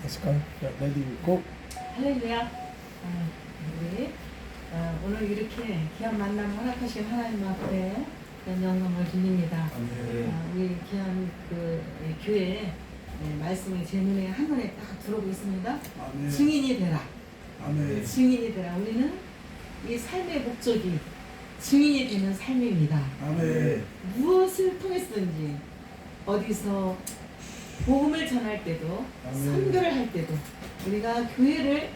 Let's go. Ready, go. 할렐루야. 우리 오늘 이렇게 귀한 만남 허락하신 하나님 앞에 영광을 드립니다. 우리 귀한 그 교회 말씀이 제 눈에 한눈에 딱 들어오고 있습니다. 아멘. 증인이 되라. 아멘. 증인이 되라. 우리는 이 삶의 목적이 증인이 되는 삶입니다. 아멘. 무엇을 통해서든지 어디서 복음을 전할 때도 아멘. 선교를 할 때도 우리가 교회를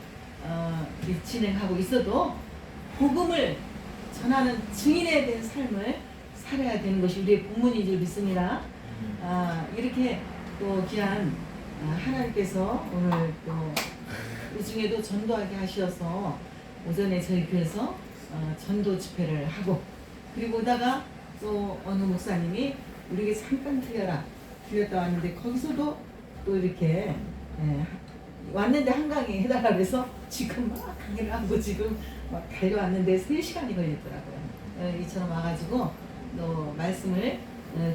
진행하고 있어도 복음을 전하는 증인에 대한 삶을 살아야 되는 것이 우리의 본문인 줄 믿습니다. 이렇게 또 귀한 하나님께서 오늘 또 이 중에도 전도하게 하셔서 오전에 저희 교회에서 전도 집회를 하고 그리고 오다가 또 어느 목사님이 우리에게 잠깐 들렸다 왔는데 거기서도 또 이렇게 왔는데 한강에 해달라 그래서 지금 막 강의를 하고 지금 막 달려왔는데 3시간이 걸렸더라고요. 이처럼 와가지고 또 말씀을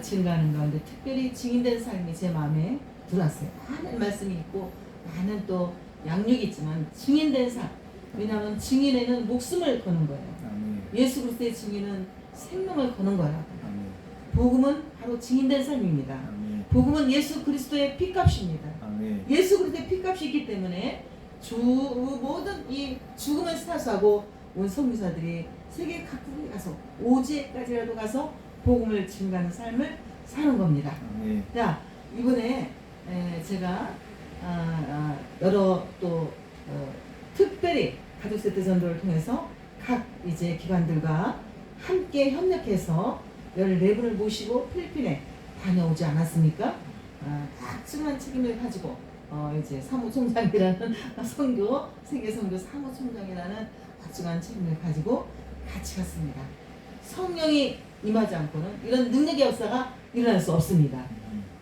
증거하는 가운데 특별히 증인된 삶이 제 마음에 들어왔어요. 많은 말씀이 있고 많은 또 양육이 있지만 증인된 삶. 왜냐하면 증인에는 목숨을 거는 거예요. 예수 그리스도의 증인은 생명을 거는 거라고. 복음은 바로 증인된 삶입니다. 복음은 예수 그리스도의 피값입니다. 예수 그리스도의 피값이 있기 때문에 모든 이 죽음을 사수하고 온 선교사들이 세계 각국에 가서 오지에까지라도 가서 복음을 증가하는 삶을 사는 겁니다. 자, 이번에 제가 여러 또 특별히 가족 세트 전도를 통해서 각 이제 기관들과 함께 협력해서 14분을 모시고 필리핀에 다녀오지 않았습니까? 각중한 책임을 가지고 이제 사무총장이라는 선교 세계선교 사무총장이라는 각중한 책임을 가지고 같이 갔습니다. 성령이 임하지 않고는 이런 능력의 역사가 일어날 수 없습니다.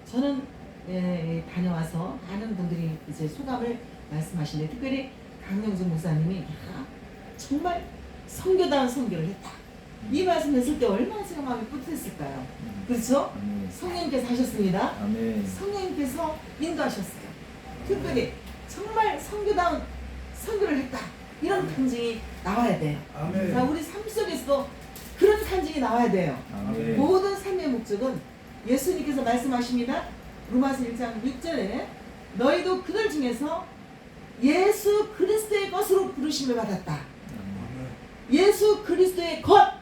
저는 다녀와서 많은 분들이 이제 소감을 말씀하시는데 특별히 강명준 목사님이 정말 선교다운 선교를 했다. 이 말씀했을 때 얼마나 제가 마음이 뿌듯했을까요? 그렇죠? 성령님께서 하셨습니다. 성령님께서 인도하셨어요. 특별히 정말 선교다운 선교를 했다. 이런 간증이 나와야 돼요. 자, 우리 삶 속에서도 그런 간증이 나와야 돼요. 모든 삶의 목적은 예수님께서 말씀하십니다. 로마서 1장 6절에 너희도 그들 중에서 예수 그리스도의 것으로 부르심을 받았다. 예수 그리스도의 것.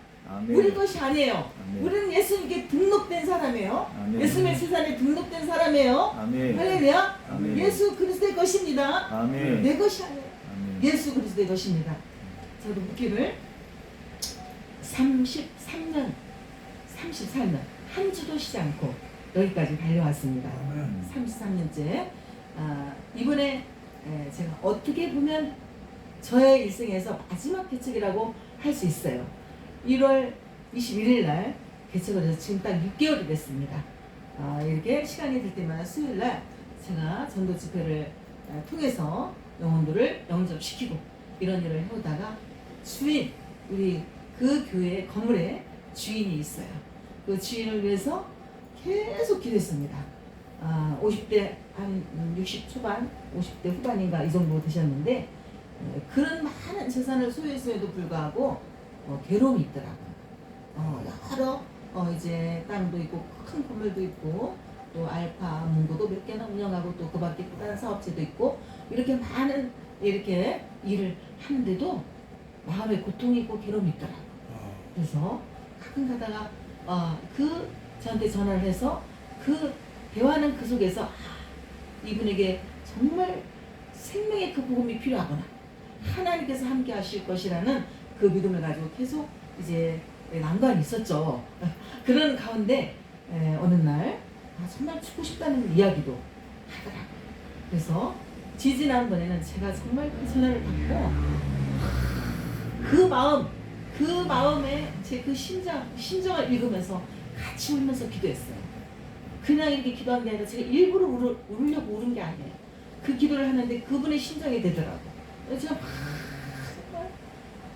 우리 것이 아니에요. 우리는 예수님께 등록된 사람이에요. 예수님의 세상에 등록된 사람이에요. 할렐루야. 예수 그리스도의 것입니다. 내 것이 아니에요. 예수 그리스도의 것입니다. 저도 묵기를 33년 한 주도 쉬지 않고 여기까지 달려왔습니다. 33년째. 이번에 제가 어떻게 보면 저의 일생에서 마지막 개척이라고 할 수 있어요. 1월 21일 날 개척을 해서 지금 딱 6개월이 됐습니다. 이렇게 시간이 될 때마다 수요일 날 제가 전도 집회를 통해서 영혼들을 영접시키고 이런 일을 해오다가 주인, 우리 그 교회 건물에 주인이 있어요. 그 주인을 위해서 계속 기도했습니다. 50대 한 60 초반, 50대 후반인가 이 정도 되셨는데 그런 많은 재산을 소유했음에도 불구하고 괴로움이 있더라고요. 여러 이제 땅도 있고 큰 건물도 있고 또 알파 문고도 몇 개나 운영하고 또 그밖에 또 다른 사업체도 있고 이렇게 많은 이렇게 일을 하는데도 마음에 고통이 있고 괴로움이 있더라고요. 그래서 가끔 가다가 저한테 전화를 해서 그 대화는 그 속에서 이분에게 정말 생명의 그 복음이 필요하구나. 하나님께서 함께 하실 것이라는 그 믿음을 가지고 계속 이제 난관이 있었죠. 그런 가운데 어느 날 정말 죽고 싶다는 이야기도 하더라고요. 그래서 지지난번에는 제가 정말 그 전화를 받고 그 마음에 제 그 심정을 읽으면서 같이 울면서 기도했어요. 그냥 이렇게 기도한 게 아니라 제가 일부러 울으려고 울은 게 아니에요. 그 기도를 하는데 그분의 심정이 되더라고요. 제가 막 정말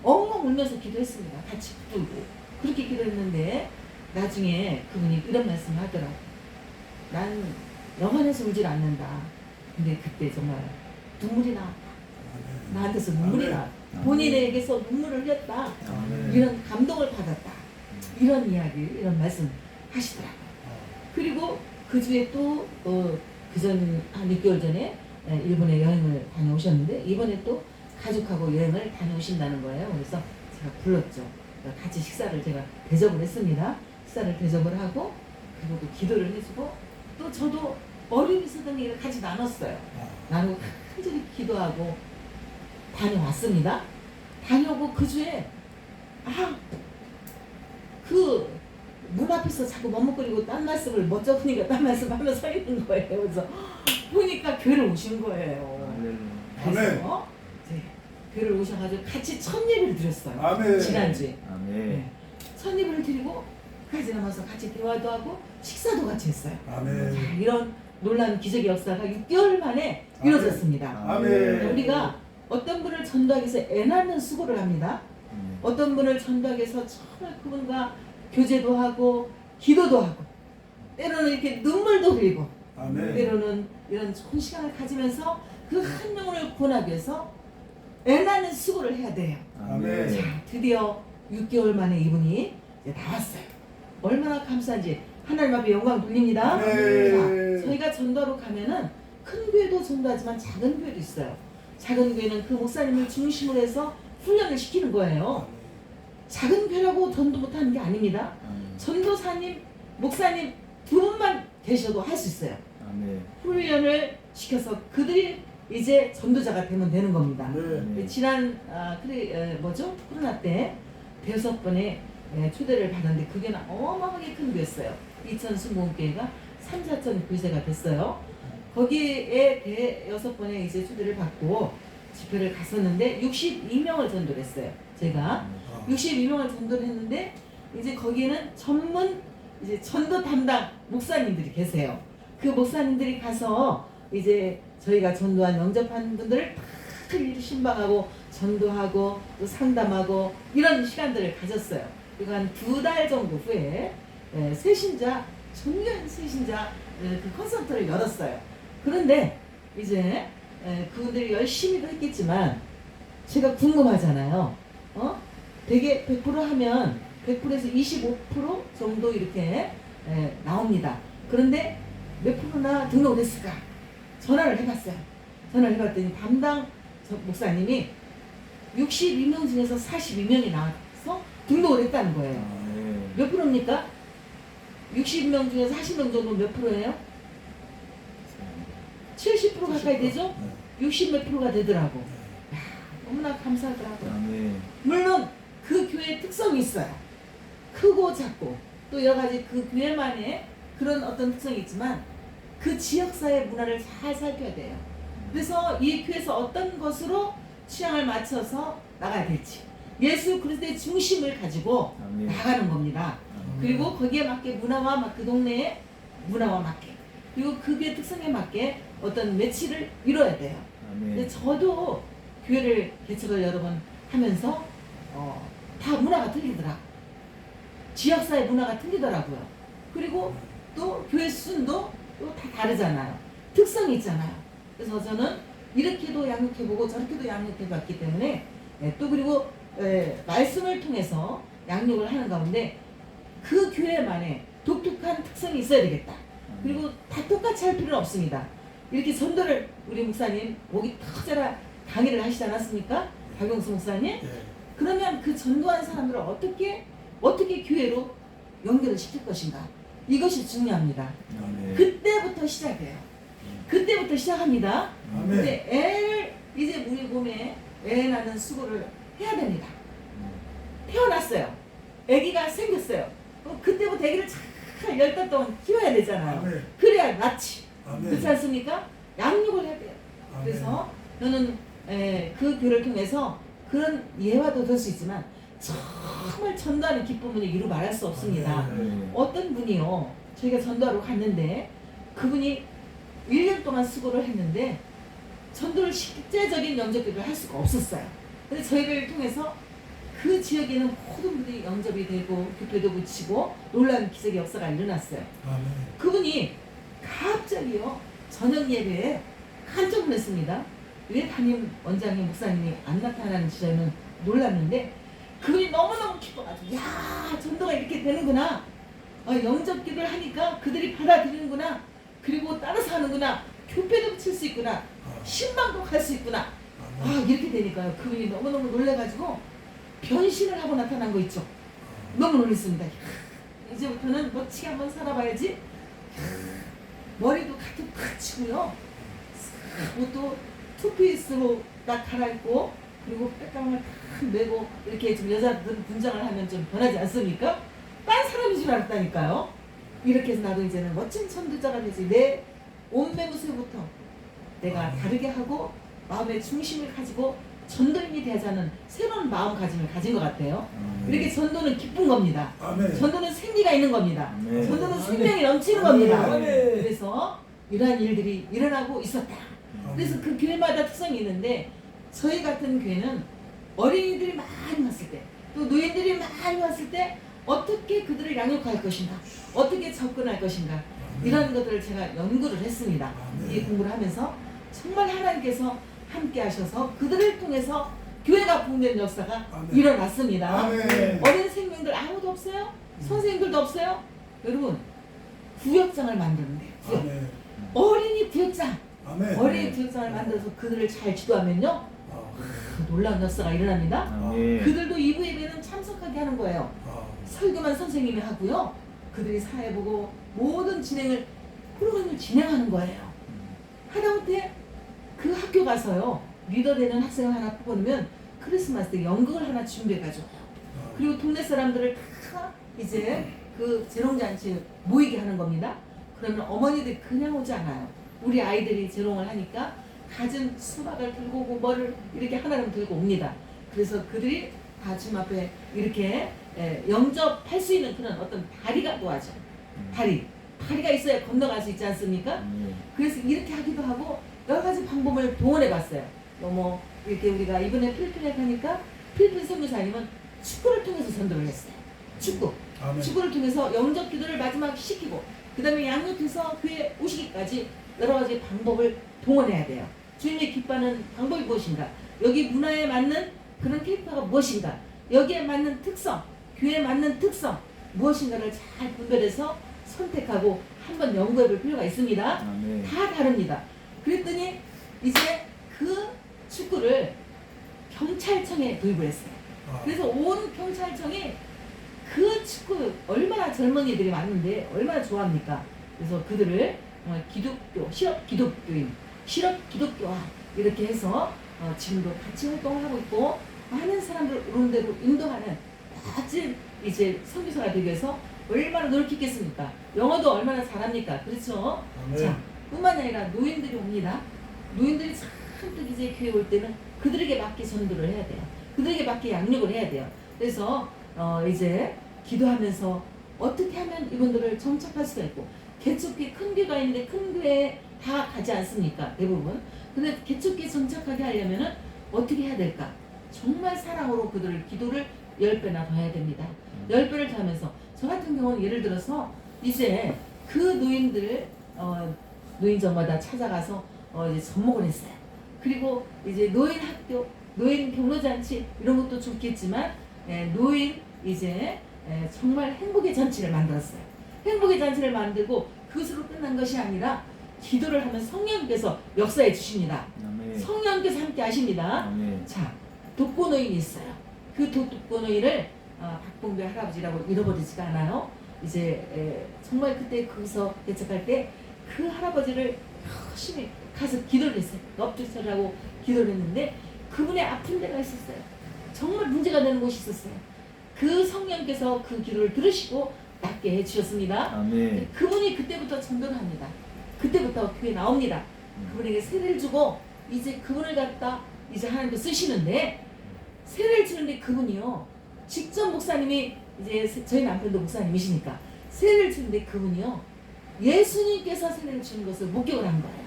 엉엉 울면서 기도했습니다. 같이 부르고 그렇게 기도했는데 나중에 그분이 이런 말씀을 하더라고요. 난 영원해서 울질 않는다. 근데 그때 정말 눈물이 나왔다. 아멘. 나한테서 눈물이 아멘. 나왔다. 본인에게서 눈물을 흘렸다. 아멘. 이런 감동을 받았다. 이런 이야기, 이런 말씀 하시더라고요. 그리고 그 주에 또 그전 한 6개월 전에 일본에 여행을 다녀오셨는데 이번에 또 가족하고 여행을 다녀오신다는 거예요. 그래서 제가 불렀죠. 같이 식사를 제가 대접을 했습니다. 식사를 대접을 하고 그리고 또 기도를 해주고 또 저도 어려움이 있었던 얘기를 같이 나눴어요. 나누고 간절히 기도하고 다녀왔습니다. 다녀오고 그 주에 그 문 앞에서 자꾸 머뭇거리고 딴 말씀을 멋져 보니까 딴 말씀 하며 서 있는 거예요. 그래서 보니까 교회를 오신 거예요. 그래서 이제 교회를 오셔가지고 같이 첫 예배를 드렸어요. 아멘. 지난주에. 아멘. 네. 첫 예배를 드리고 까지 남아서 같이 대화도 하고 식사도 같이 했어요. 아멘. 자, 이런 놀라운 기적의 역사가 6개월 만에 이루어졌습니다. 아멘. 우리가 어떤 분을 전도하기 위해서 애나는 수고를 합니다. 어떤 분을 전도하기 위해서 정말 그분과 교제도 하고 기도도 하고 때로는 이렇게 눈물도 흘리고 아멘. 때로는 이런 좋은 시간을 가지면서 그 한 영혼을 구원하기 위해서 애나는 수고를 해야 돼요. 아멘. 자, 드디어 6개월 만에 이분이 이제 나왔어요. 얼마나 감사한지 하나님 앞에 영광 돌립니다. 아멘. 자, 저희가 전도하러 가면은 큰 교회도 전도하지만 작은 교회도 있어요. 작은 교회는 그 목사님을 중심으로 해서 훈련을 시키는 거예요. 작은 교회라고 전도 못하는 게 아닙니다. 전도사님, 목사님 두 분만 되셔도 할 수 있어요. 아멘. 훈련을 시켜서 그들이 이제 전도자가 되면 되는 겁니다. 네. 지난 코로나 때 5번의 초대를 받았는데 그게 어마어마하게 큰 교회였어요. 2천 순복음교회가 3, 4천 교세가 됐어요. 거기에 6번의 이제 초대를 받고 집회를 갔었는데 62명을 전도를 했어요. 제가 62명을 전도를 했는데 이제 거기에는 전문 이제 전도 담당 목사님들이 계세요. 그 목사님들이 가서 이제 저희가 전도한 영접한 분들을 다 신방하고 전도하고 또 상담하고 이런 시간들을 가졌어요. 그리고 한 2달 정도 후에 새신자 청년 새신자 그 콘서트를 열었어요. 그런데 이제 그분들이 열심히도 했겠지만 제가 궁금하잖아요. 되게 100% 하면 100%에서 25% 정도 이렇게 나옵니다. 그런데 몇 프로나 등록을 했을까? 전화를 해봤어요. 전화를 해봤더니 담당 목사님이 62명 중에서 42명이 나와서 등록을 했다는 거예요. 몇 프로입니까? 60명 중에서 40명 정도 몇 프로예요? 70% 가까이 되죠? 60 몇 프로가 되더라고. 야, 너무나 감사하더라고요. 아멘. 물론 그 교회의 특성이 있어요. 크고 작고 또 여러 가지 그 교회만의 그런 어떤 특성이 있지만 그 지역사회 문화를 잘 살펴야 돼요. 그래서 이 교회에서 어떤 것으로 취향을 맞춰서 나가야 될지 예수 그리스도의 중심을 가지고 아멘. 나가는 겁니다. 그리고 거기에 맞게 문화와 그 동네의 문화와 맞게 그리고 그 교회 특성에 맞게 어떤 매치를 이뤄야 돼요. 근데 아멘. 저도 교회를 개척을 여러 번 하면서 다 문화가 틀리더라. 지역사회 문화가 틀리더라고요. 그리고 또 교회 수준도 또 다 다르잖아요. 특성이 있잖아요. 그래서 저는 이렇게도 양육해보고 저렇게도 양육해봤기 때문에 또 그리고 말씀을 통해서 양육을 하는 가운데 그 교회만의 독특한 특성이 있어야 되겠다. 그리고 다 똑같이 할 필요는 없습니다. 이렇게 전도를 우리 목사님 목이 터져라 강의를 하시지 않았습니까? 박용수 목사님? 그러면 그 전도한 사람들을 어떻게 교회로 연결을 시킬 것인가? 이것이 중요합니다. 아멘. 그때부터 시작해요. 그때부터 시작합니다. 아멘. 근데 애를 이제 우리 몸에 애 낳는 수고를 해야 됩니다. 태어났어요. 아기가 생겼어요. 그때부터 아기를 잘 10달 동안 키워야 되잖아요. 아멘. 그래야 낫지. 아멘. 그렇지 않습니까? 양육을 해야 돼요. 그래서 저는 그 교회를 통해서 그런 예화도 될 수 있지만 정말 전도하는 기쁨은 이루 말할 수 없습니다. 아멘. 어떤 분이요, 저희가 전도하러 갔는데 그분이 1년 동안 수고를 했는데 전도를 실제적인 영접기도를 할 수가 없었어요. 근데 저희를 통해서 그 지역에 있는 모든 분들이 영접이 되고 교회도 붙이고 놀라운 기적의 역사가 일어났어요. 아멘. 그분이 갑자기요 저녁 예배에 깜짝 놀랐습니다. 왜 담임 원장님 목사님이 안 나타나는지 저는 놀랐는데 그분이 너무너무 기뻐가지고 야 전도가 이렇게 되는구나. 영접 기도를 하니까 그들이 받아들이는구나. 그리고 따라서 하는구나. 교회도 붙일 수 있구나. 신방도 갈 수 있구나. 이렇게 되니까요. 그분이 너무너무 놀래가지고 변신을 하고 나타난 거 있죠. 너무 놀랐습니다. 이제부터는 멋지게 한번 살아봐야지. 머리도 가득 팍치고요. 옷도 투피스로 딱 갈아입고 그리고 백감을 딱 메고 이렇게 좀 여자들은 분장을 하면 좀 변하지 않습니까? 딴 사람인 줄 알았다니까요. 이렇게 해서 나도 이제는 멋진 선두자가 되지. 내 옷매무새부터 내가 다르게 하고 마음의 중심을 가지고 전도인이 되자는 새로운 마음가짐을 가진 것 같아요. 이렇게 전도는 기쁜 겁니다. 아멘. 전도는 생기가 있는 겁니다. 아멘. 전도는 생명이 넘치는 겁니다. 아멘. 그래서 이러한 일들이 일어나고 있었다. 그래서 그 교회마다 특성이 있는데 저희 같은 교회는 어린이들이 많이 왔을 때 또 노인들이 많이 왔을 때 어떻게 그들을 양육할 것인가, 어떻게 접근할 것인가 이런 것들을 제가 연구를 했습니다. 이 공부를 하면서 정말 하나님께서 함께 하셔서 그들을 통해서 교회가 붕괴된 역사가 아멘. 일어났습니다. 아멘. 어린 생명들 아무도 없어요? 선생님들도 없어요? 여러분 구역장을 만드는데 구역. 아멘. 어린이 구역장 아멘. 어린이 구역장을 만들어서 그들을 잘 지도하면요 놀라운 역사가 일어납니다. 아멘. 그들도 2부 예배는 참석하게 하는 거예요. 설교만 선생님이 하고요. 그들이 사회보고 모든 진행을 프로그램을 진행하는 거예요. 하다못해 그 학교 가서요. 리더 되는 학생을 하나 뽑아놓으면 크리스마스 때 연극을 하나 준비해가지고 그리고 동네 사람들을 다 이제 그 재롱잔치 모이게 하는 겁니다. 그러면 어머니들이 그냥 오지 않아요. 우리 아이들이 재롱을 하니까 갖은 수박을 들고 오고 뭐를 이렇게 하나를 들고 옵니다. 그래서 그들이 다 주님 앞에 이렇게 영접할 수 있는 그런 어떤 다리가 도와줘. 다리가 있어야 건너갈 수 있지 않습니까? 그래서 이렇게 하기도 하고 여러 가지 방법을 동원해 봤어요. 뭐 이렇게 우리가 이번에 필리핀에 가니까 필리핀 선교사님은 축구를 통해서 전도를 했어요. 축구를 통해서 영접 기도를 마지막 시키고 그 다음에 양육해서 교회 오시기까지 여러 가지 방법을 동원해야 돼요. 주님이 기뻐하는 방법이 무엇인가? 여기 문화에 맞는 그런 캐릭터가 무엇인가? 여기에 맞는 특성, 교회에 맞는 특성 무엇인가를 잘 분별해서 선택하고 한번 연구해 볼 필요가 있습니다. 아멘. 다 다릅니다. 그랬더니 이제 그 축구를 경찰청에 도입을 했어요. 그래서 온 경찰청이 그 축구 얼마나 젊은이들이 많은데 얼마나 좋아합니까? 그래서 그들을 기독교, 실업 기독교화 이렇게 해서 지금도 같이 활동을 하고 있고 많은 사람들 오는 대로 인도하는 멋진 이제 선교사가 되기 위해서 얼마나 노력했겠습니까? 영어도 얼마나 잘합니까? 그렇죠? 아멘. 자, 뿐만 아니라 노인들이 옵니다. 노인들이 잔뜩 이제 교회 올 때는 그들에게 맞게 전도를 해야 돼요. 그들에게 맞게 양육을 해야 돼요. 그래서 이제 기도하면서 어떻게 하면 이분들을 정착할 수가 있고 개척교회 큰 교회가 있는데 큰 교회에 다 가지 않습니까? 대부분. 근데 개척교회 정착하게 하려면은 어떻게 해야 될까? 정말 사랑으로 그들을 기도를 10배나 더 해야 됩니다. 10배를 더 하면서 저 같은 경우는 예를 들어서 이제 그 노인들 노인정마다 찾아가서 이제 접목을 했어요. 그리고 이제 노인 학교, 노인 경로잔치 이런 것도 좋겠지만 노인 이제 정말 행복의 잔치를 만들었어요. 행복의 잔치를 만들고 그것으로 끝난 것이 아니라 기도를 하면 성령께서 역사해 주십니다. 아멘. 성령께서 함께 하십니다. 아멘. 자, 독거노인이 있어요. 그 독거노인을 박봉배 할아버지라고 잃어버리지가 않아요. 이제 정말 그때 거기서 개척할 때 그 할아버지를 열심히 가서 기도를 했어요. 엎드려라고 기도를 했는데 그분의 아픈 데가 있었어요. 정말 문제가 되는 곳이 있었어요. 그 성령께서 그 기도를 들으시고 낫게 해주셨습니다. 아멘. 그분이 그때부터 전도를 합니다. 그때부터 교회 나옵니다. 그분에게 세례를 주고 이제 그분을 갖다 이제 하나님께 쓰시는데 세례를 주는데 그분이요 직접 목사님이 이제 저희 남편도 목사님이시니까 세례를 주는데 그분이요 예수님께서 세례를 주는 것을 목격을 한 거예요.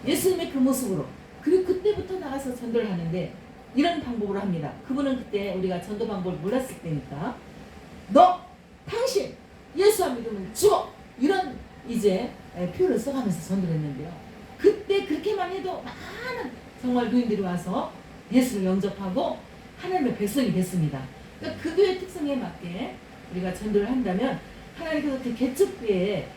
예수님의 그 모습으로. 그리고 그때부터 나가서 전도를 하는데 이런 방법으로 합니다. 그분은 그때 우리가 전도 방법을 몰랐을 때니까 당신 예수 안 믿으면 죽어! 이런 이제 표를 써가면서 전도를 했는데요. 그때 그렇게만 해도 많은 정말 노인들이 와서 예수를 영접하고 하나님의 백성이 됐습니다. 그러니까 그 교회 특성에 맞게 우리가 전도를 한다면 하나님께서 그 개척교회에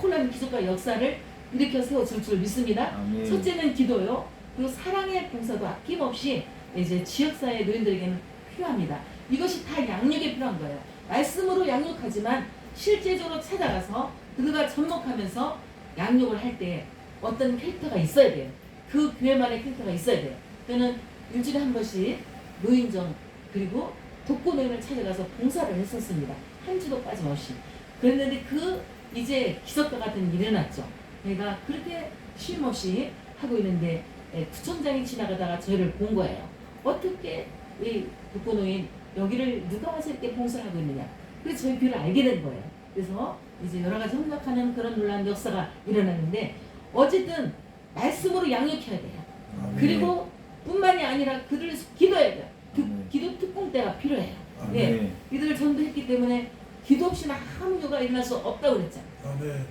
놀라운 기적과 역사를 일으켜 세워줄 줄 믿습니다. 아멘. 첫째는 기도요. 그리고 사랑의 봉사도 아낌없이 이제 지역사회 노인들에게는 필요합니다. 이것이 다 양육에 필요한 거예요. 말씀으로 양육하지만 실제적으로 찾아가서 그들과 접목하면서 양육을 할 때 어떤 캐릭터가 있어야 돼요. 그 교회만의 캐릭터가 있어야 돼요. 저는 일주일에 한 번씩 노인정 그리고 독거노인을 찾아가서 봉사를 했었습니다. 한 주도 빠짐없이. 그랬는데 그 이제 기적과 같은 일이 일어났죠. 내가 그렇게 쉼없이 하고 있는데 구청장이 지나가다가 저희를 본 거예요. 어떻게 이 독거노인 여기를 누가 와서 이렇게 봉사를 하고 있느냐. 그래서 저희 교회를 알게 된 거예요. 그래서 이제 여러 가지 협력하는 그런 놀라운 역사가 일어나는데 어쨌든 말씀으로 양육해야 돼요. 아멘. 그리고 뿐만이 아니라 그들을 기도해야 돼요. 아멘. 기도 특공대가 필요해요. 아멘. 예, 이들을 전도했기 때문에 기도 없이는 아무 일가 일어날 수 없다고 그랬잖아요. 아멘.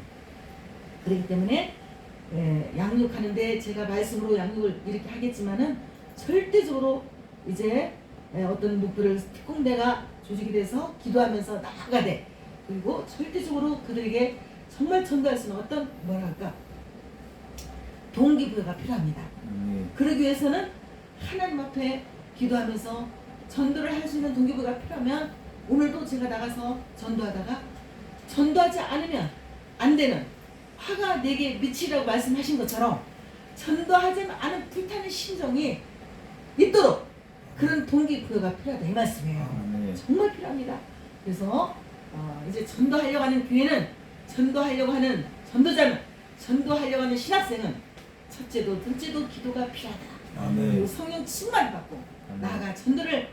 그렇기 때문에 양육하는데 제가 말씀으로 양육을 이렇게 하겠지만은 절대적으로 이제 어떤 목표를 특공대가 조직이 돼서 기도하면서 나아가되 그리고 절대적으로 그들에게 정말 전도할 수 있는 어떤 뭐랄까 동기부여가 필요합니다. 그러기 위해서는 하나님 앞에 기도하면서 전도를 할 수 있는 동기부여가 필요하면 오늘도 제가 나가서 전도하다가 전도하지 않으면 안 되는 화가 내게 미치라고 말씀하신 것처럼 전도하지 않은 불타는 심정이 있도록 그런 동기부여가 필요하다 이 말씀이에요. 아멘. 정말 필요합니다. 그래서 이제 전도하려고 하는 교회는 전도하려고 하는 전도자는 전도하려고 하는 신학생은 첫째도 둘째도 기도가 필요하다. 아멘. 그리고 성령 충만 받고 아멘. 나아가 전도를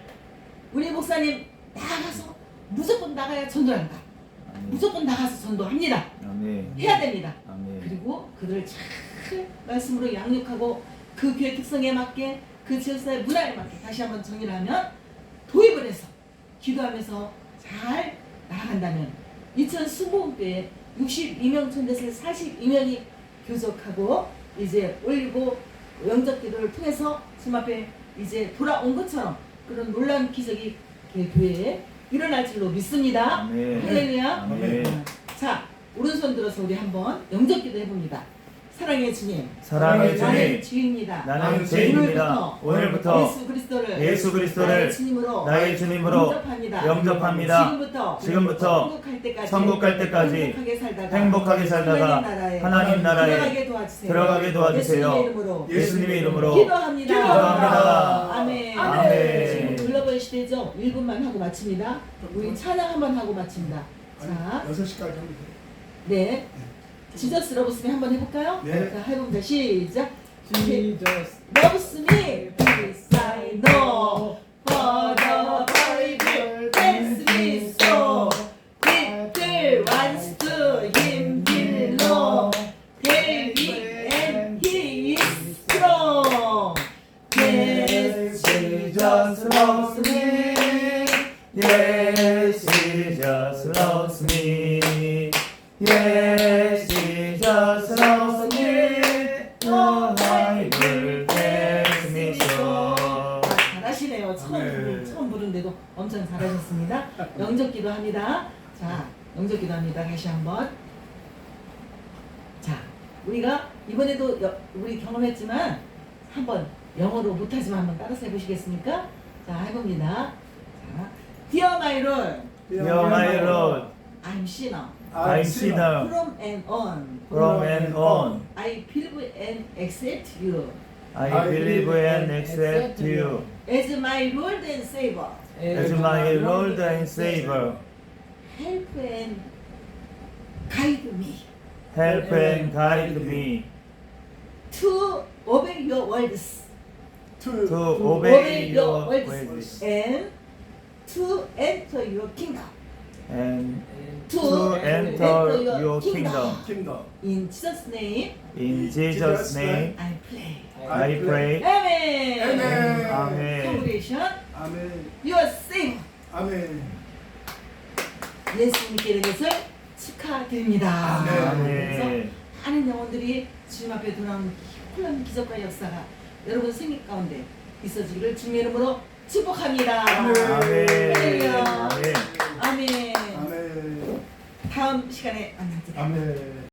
우리 목사님 나가서 무조건 나가야 전도한다. 아멘. 무조건 나가서 전도합니다. 아멘. 해야 됩니다. 아멘. 그리고 그들을 잘 말씀으로 양육하고 그 교회 특성에 맞게 그 지역사회 문화에 맞게 다시 한번 정의를 하면 도입을 해서 기도하면서 잘 나아간다면 2020 때에 62명 전대에서 42명이 교적하고 이제 올리고 영접 기도를 통해서 주님 앞에 이제 돌아온 것처럼 그런 놀라운 기적이 교회에 일어날 줄로 믿습니다. 아멘. 할렐루야. 아멘. 자, 오른손 들어서 우리 한번 영접 기도 해봅니다. 사랑의 주님, 사랑의 나는 주님, 주입니다. 나는 죄인입니다. 오늘부터 예수 그리스도를 나의 주님으로 영접합니다. 지금부터 천국 갈 때까지 행복하게 살다가 하나님 나라에 들어가게 도와주세요. 예수님의 이름으로 기도합니다. 아멘. 아멘. 지금 글로벌 시대죠. 1분만 하고 마칩니다. 우리 찬양 한번 하고 마칩니다. 자, 6시까지 하면 돼요. 네. 지저스 러브스 미 한번 해볼까요? 네. 자, 해봅니다. 시작. Jesus Loves me, this I know. For the Bible tells me so. Little ones to him belong. David and he is strong. Yes, Jesus loves me. Yes, Jesus loves me. Yes, Jesus loves me. The Bible tells me so. 잘하시네요. 처음 부른데도 엄청 잘하셨습니다. 영접기도 합니다. 자, 영접기도 합니다. 다시 한번. 자, 우리가 이번에도 우리 경험했지만 한번 영어로 못하지만 한번 따라서 해보시겠습니까? 자, 해봅니다. 자, Dear my Lord, Dear my Lord, I'm sinner. I'm sinner. From and on, From and on, I believe and accept you I believe and accept you as my Lord and Savior. as my Lord and Savior. Help and guide me Help and guide me to obey your words to obey your ways and to enter your kingdom. and To to enter your kingdom. kingdom. In Jesus' name, In Jesus' name, I pray. I pray. Amen. Amen. Amen. Congratulations. 아멘. You are saved. 아멘. 예수 믿게 된 것을 축하드립니다. 아멘. 그래서 아멘. 많은 영혼들이 주님 앞에 돌아온 놀라운 기적과 역사가 여러분 생命가운데 있어지기를 주님의 이름으로 축복합니다. 아멘. 할렐루야. 아멘. 아멘. 아멘. 다음 시간에 만나자. 아멘.